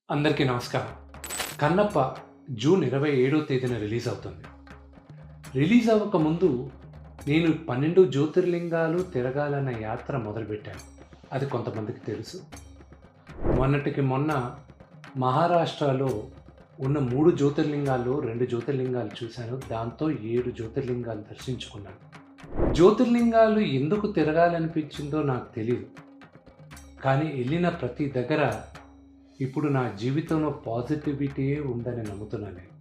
అందరికీ నమస్కారం. 'కన్నప్ప' జూన్ 27వ తేదీన రిలీజ్ అవుతుంది. రిలీజ్ అవ్వకముందు నేను 12 జ్యోతిర్లింగాలు తిరగాలన్న యాత్ర మొదలుపెట్టాను. అది కొంతమందికి తెలుసు. మొన్నటికి మొన్న మహారాష్ట్రలో ఉన్న 3 జ్యోతిర్లింగాల్లో 2 జ్యోతిర్లింగాలు చూశాను. దాంతో 7 జ్యోతిర్లింగాలు దర్శించుకున్నాను. జ్యోతిర్లింగాలు ఎందుకు తిరగాలనిపించిందో నాకు తెలీదు. కానీ వెళ్ళిన ప్రతి దగ్గర ఇప్పుడు నా జీవితంలో పాజిటివిటీయే ఉందని నమ్ముతున్నాను నేను.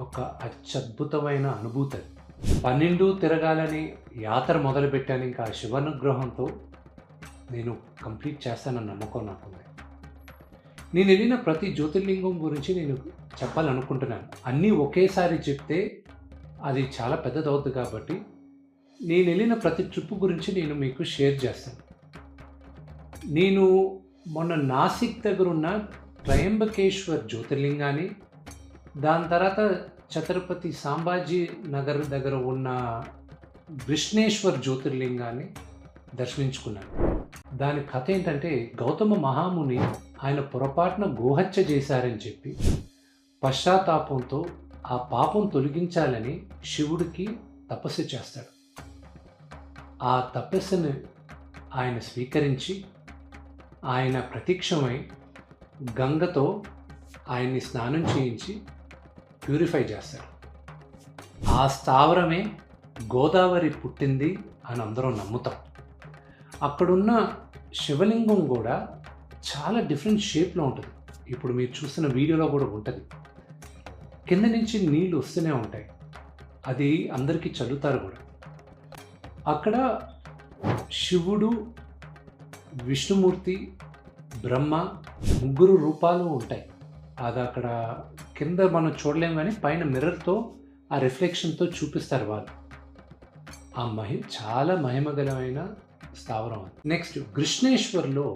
ఒక అత్యద్భుతమైన అనుభూతి. 12 తిరగాలని యాత్ర మొదలుపెట్టాను. ఇంకా ఆ శివానుగ్రహంతో నేను కంప్లీట్ చేస్తానన్న నమ్మకం నాకుంది. నేను వెళ్ళిన ప్రతి జ్యోతిర్లింగం గురించి నేను చెప్పాలనుకుంటున్నాను. అన్నీ ఒకేసారి చెప్తే అది చాలా పెద్దదవుద్ది కాబట్టి నేను వెళ్ళిన ప్రతి ట్రిప్ గురించి నేను మీకు షేర్ చేస్తాను. నేను మొన్న నాసిక్ దగ్గర ఉన్న త్రయంబకేశ్వర్ జ్యోతిర్లింగాన్ని, దాని తర్వాత ఛత్రపతి సంభాజీ నగర్ దగ్గర ఉన్న కృష్ణేశ్వర్ జ్యోతిర్లింగాన్ని దర్శించుకున్నాను. దాని కథ ఏంటంటే, గౌతమ మహాముని ఆయన పొరపాటున గోహత్య చేశారని చెప్పి పశ్చాత్తాపంతో ఆ పాపం తొలగించాలని శివుడికి తపస్సు చేస్తాడు. ఆ తపస్సును ఆయన స్వీకరించి ఆయన ప్రత్యక్షమై గంగతో ఆయన్ని స్నానం చేయించి ప్యూరిఫై చేస్తాడు. ఆ స్థావరమే గోదావరి పుట్టింది అని అందరం నమ్ముతాం. అక్కడున్న శివలింగం కూడా చాలా డిఫరెంట్ షేప్లో ఉంటుంది. ఇప్పుడు మీరు చూస్తున్న వీడియోలో కూడా ఉంటుంది. కింద నుంచి నీళ్ళు వస్తూనే ఉంటాయి. అది అందరికీ చల్లుతారు కూడా. అక్కడ శివుడు, విష్ణుమూర్తి, బ్రహ్మ ముగ్గురు రూపాలు ఉంటాయి. అది అక్కడ కింద మనం చూడలేము, కానీ పైన మిర్రర్తో ఆ రిఫ్లెక్షన్తో చూపిస్తారు వాళ్ళు. ఆ చాలా మహిమగలమైన స్థావరం అది. నెక్స్ట్ కృష్ణేశ్వర్లో